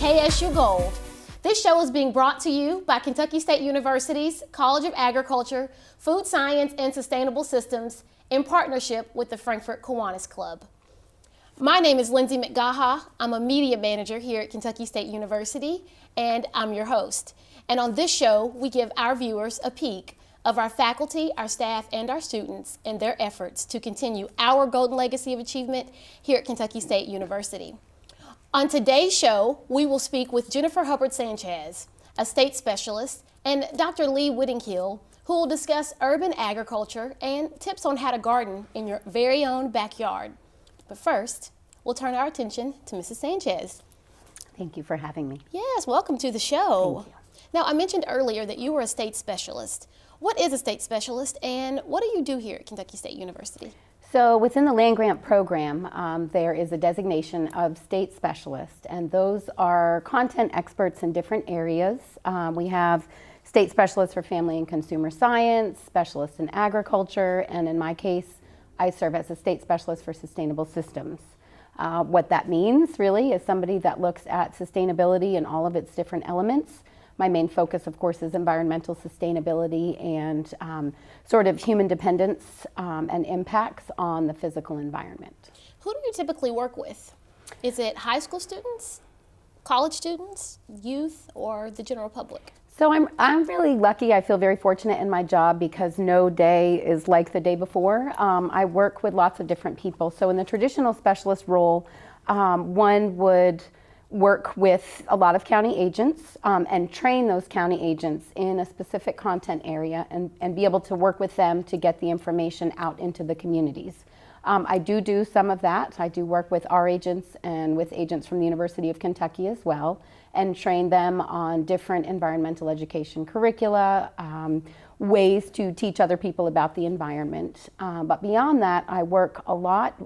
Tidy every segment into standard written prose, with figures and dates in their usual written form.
KSU Gold. This show is being brought to you by Kentucky State University's College of Agriculture, Food Science, and Sustainable Systems in partnership with the Frankfort Kiwanis Club. My name is Lindsay McGaha. I'm a media manager here at Kentucky State University, and I'm your host. And on this show, we give our viewers a peek of our faculty, our staff, and our students in their efforts to continue our golden legacy of achievement here at Kentucky State University. On today's show, we will speak with Jennifer Hubbard-Sanchez, a state specialist, and Dr. Lee Whittinghill, who will discuss urban agriculture and tips on how to garden in your very own backyard. But first, we'll turn our attention to Mrs. Sanchez. Thank you for having me. Yes, welcome to the show. Thank you. Now, I mentioned earlier that you were a state specialist. What is a state specialist, and what do you do here at Kentucky State University? So within the land grant program, there is a designation of state specialist, and those are content experts in different areas. We have state specialists for family and consumer science, specialists in agriculture, and in my case, I serve as a state specialist for sustainable systems. What that means really is somebody that looks at sustainability in all of its different elements. My main focus, of course, is environmental sustainability and sort of human dependence and impacts on the physical environment. Who do you typically work with? Is it high school students, college students, youth, or the general public? So I'm really lucky. I feel very fortunate in my job because no day is like the day before. I work with lots of different people. So in the traditional specialist role, one would work with a lot of county agents and train those county agents in a specific content area and be able to work with them to get the information out into the communities. I do some of that. I do work with our agents and with agents from the University of Kentucky as well, and train them on different environmental education curricula, ways to teach other people about the environment. But beyond that, I work a lot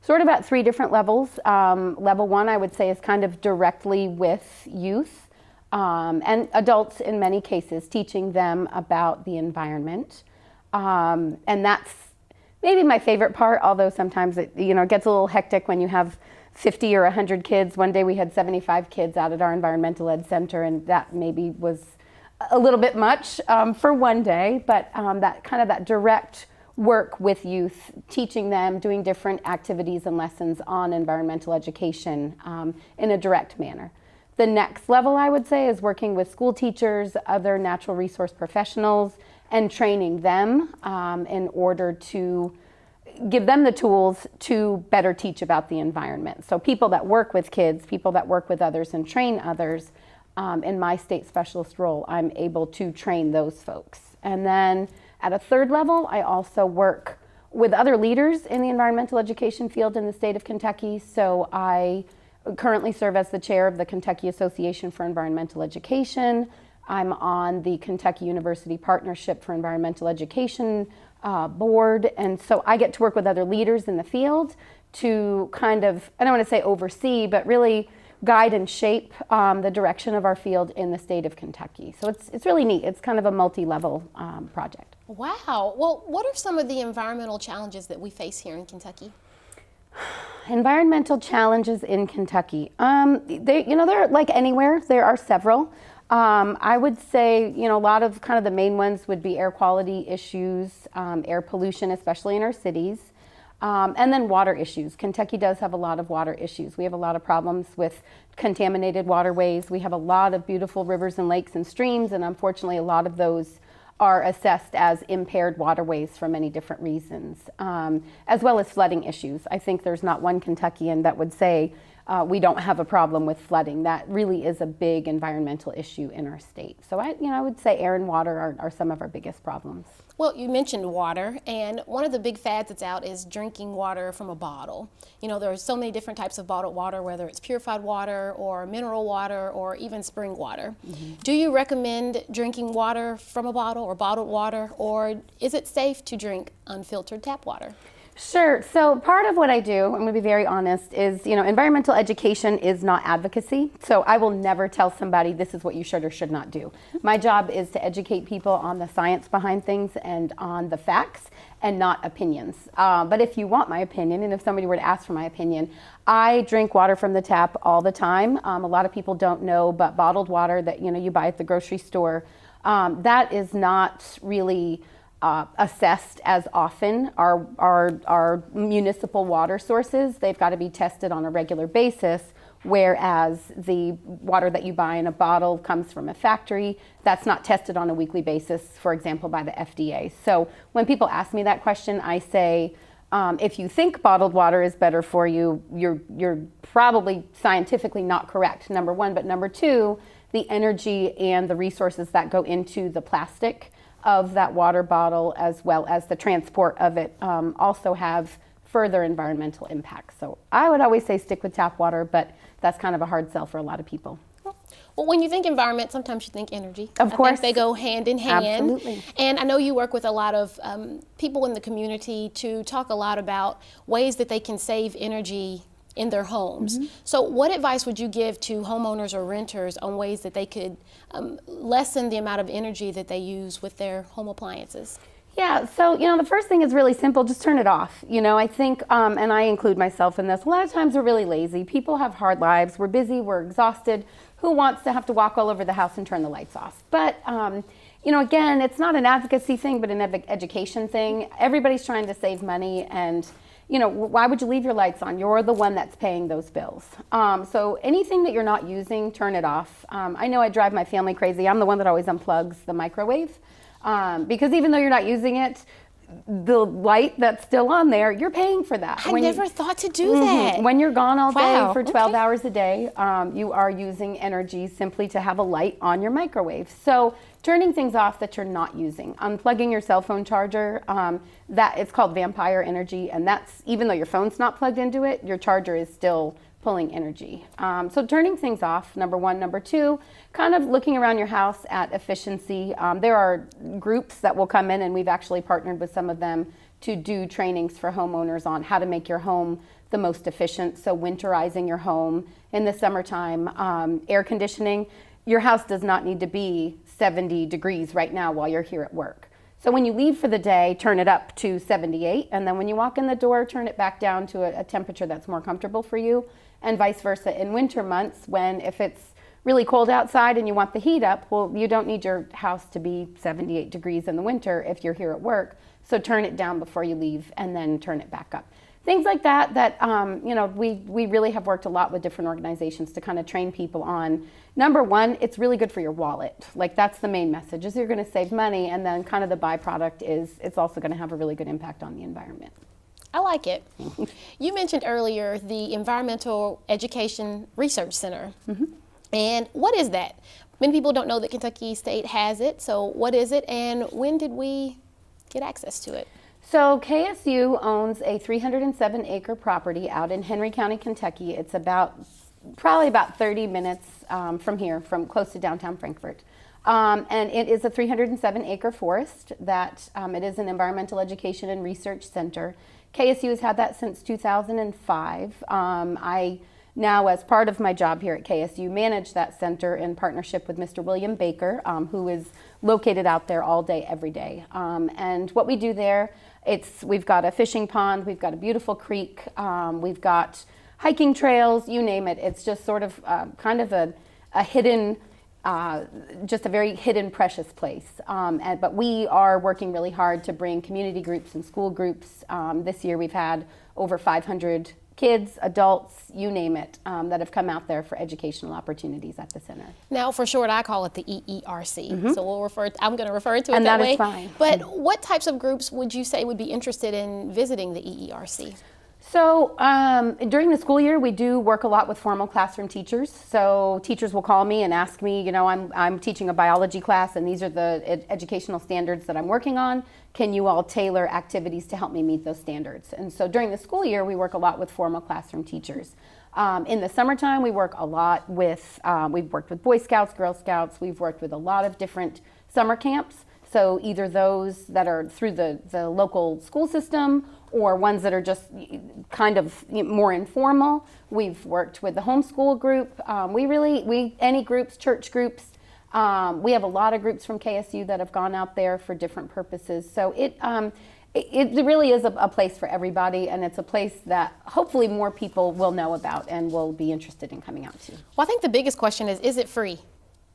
sort of at three different levels. Level one, I would say, is kind of directly with youth and adults in many cases, teaching them about the environment. And that's maybe my favorite part, although sometimes it gets a little hectic when you have 50 or 100 kids. One day we had 75 kids out at our environmental ed center, and that maybe was a little bit much for one day, but that direct work with youth, teaching them, doing different activities and lessons on environmental education in a direct manner. The next level, I would say, is working with school teachers, other natural resource professionals, and training them in order to give them the tools to better teach about the environment. So people that work with kids, people that work with others and train others, in my state specialist role, I'm able to train those folks. And then at a third level, I also work with other leaders in the environmental education field in the state of Kentucky. So I currently serve as the chair of the Kentucky Association for Environmental Education. I'm on the Kentucky University Partnership for Environmental Education board. And so I get to work with other leaders in the field to kind of, I don't want to say oversee, but really guide and shape the direction of our field in the state of Kentucky. So it's really neat. It's kind of a multi-level project. Wow. Well, what are some of the environmental challenges that we face here in Kentucky? Environmental challenges in Kentucky. They're like anywhere. There are several. I would say, a lot of kind of the main ones would be air quality issues, air pollution, especially in our cities. And then water issues. Kentucky does have a lot of water issues. We have a lot of problems with contaminated waterways. We have a lot of beautiful rivers and lakes and streams, and unfortunately a lot of those are assessed as impaired waterways for many different reasons, as well as flooding issues. I think there's not one Kentuckian that would say we don't have a problem with flooding. That really is a big environmental issue in our state. So I would say air and water are some of our biggest problems. Well, you mentioned water, and one of the big fads that's out is drinking water from a bottle. There are so many different types of bottled water, whether it's purified water or mineral water or even spring water. Mm-hmm. Do you recommend drinking water from a bottle or bottled water, or is it safe to drink unfiltered tap water? Sure. So part of what I do, I'm going to be very honest, is, environmental education is not advocacy. So I will never tell somebody this is what you should or should not do. My job is to educate people on the science behind things and on the facts and not opinions. But if you want my opinion, and if somebody were to ask for my opinion, I drink water from the tap all the time. A lot of people don't know, but bottled water that you buy at the grocery store, that is not really assessed as often. Our municipal water sources, they've got to be tested on a regular basis, whereas the water that you buy in a bottle comes from a factory that's not tested on a weekly basis, for example, by the FDA. So when people ask me that question, I say, if you think bottled water is better for you, you're probably scientifically not correct, number one. But number two, the energy and the resources that go into the plastic of that water bottle, as well as the transport of it, also have further environmental impacts. So I would always say stick with tap water, but that's kind of a hard sell for a lot of people. Well, when you think environment, sometimes you think energy. Of course. I think they go hand in hand. Absolutely. And I know you work with a lot of people in the community to talk a lot about ways that they can save energy in their homes. Mm-hmm. So what advice would you give to homeowners or renters on ways that they could lessen the amount of energy that they use with their home appliances? Yeah, so, the first thing is really simple, just turn it off. I think, and I include myself in this, a lot of times we're really lazy. People have hard lives, we're busy, we're exhausted. Who wants to have to walk all over the house and turn the lights off? But, again, it's not an advocacy thing, but an education thing. Everybody's trying to save money, and why would you leave your lights on? You're the one that's paying those bills. So anything that you're not using, turn it off. I know I drive my family crazy. I'm the one that always unplugs the microwave because even though you're not using it, the light that's still on there, you're paying for that. I never thought to do that. When you're gone all day for 12 Okay. hours a day, you are using energy simply to have a light on your microwave. So turning things off that you're not using, unplugging your cell phone charger, that it's called vampire energy, and that's, even though your phone's not plugged into it, your charger is still pulling energy. So turning things off, number one. Number two, kind of looking around your house at efficiency. There are groups that will come in, and we've actually partnered with some of them to do trainings for homeowners on how to make your home the most efficient. So winterizing your home in the summertime, air conditioning. Your house does not need to be 70 degrees right now while you're here at work. So when you leave for the day, turn it up to 78, and then when you walk in the door, turn it back down to a temperature that's more comfortable for you, and vice versa. In winter months, if it's really cold outside and you want the heat up, well, you don't need your house to be 78 degrees in the winter if you're here at work. So turn it down before you leave and then turn it back up. Things like that we really have worked a lot with different organizations to kind of train people on. Number one, it's really good for your wallet. Like, that's the main message, is you're going to save money, and then kind of the byproduct is it's also going to have a really good impact on the environment. I like it. You mentioned earlier the Environmental Education Research Center. Mm-hmm. And what is that? Many people don't know that Kentucky State has it. So what is it, and when did we get access to it? So KSU owns a 307-acre property out in Henry County, Kentucky. It's probably about 30 minutes from here, from close to downtown Frankfort. And it is a 307-acre forest that it is an environmental education and research center. KSU has had that since 2005. I now, as part of my job here at KSU, manage that center in partnership with Mr. William Baker, who is located out there all day, every day. And what we do there, we've got a fishing pond, we've got a beautiful creek, we've got hiking trails, you name it. It's just sort of kind of a hidden, just a very hidden, precious place. But we are working really hard to bring community groups and school groups. This year we've had over 500 kids, adults, you name it, that have come out there for educational opportunities at the center. Now, for short, I call it the EERC. Mm-hmm. So I'm going to refer to it and that way. And that is fine. But what types of groups would you say would be interested in visiting the EERC? So during the school year, we do work a lot with formal classroom teachers. So teachers will call me and ask me, I'm teaching a biology class, and these are the educational standards that I'm working on. Can you all tailor activities to help me meet those standards? And so during the school year, we work a lot with formal classroom teachers. In the summertime, we work a lot with, we've worked with Boy Scouts, Girl Scouts. We've worked with a lot of different summer camps. So either those that are through the local school system or ones that are just kind of more informal. We've worked with the homeschool group. Any groups, church groups. We have a lot of groups from KSU that have gone out there for different purposes. So it really is a place for everybody, and it's a place that hopefully more people will know about and will be interested in coming out to. Well, I think the biggest question is it free?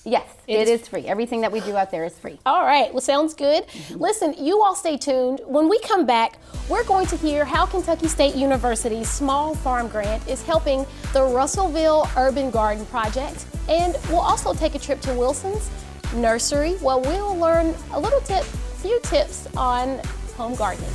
Yes, it is free. Everything that we do out there is free. All right, well, sounds good. Listen, you all stay tuned. When we come back, we're going to hear how Kentucky State University's Small Farm Grant is helping the Russellville Urban Garden Project. And we'll also take a trip to Wilson's Nursery, where we'll learn a few tips on home gardening.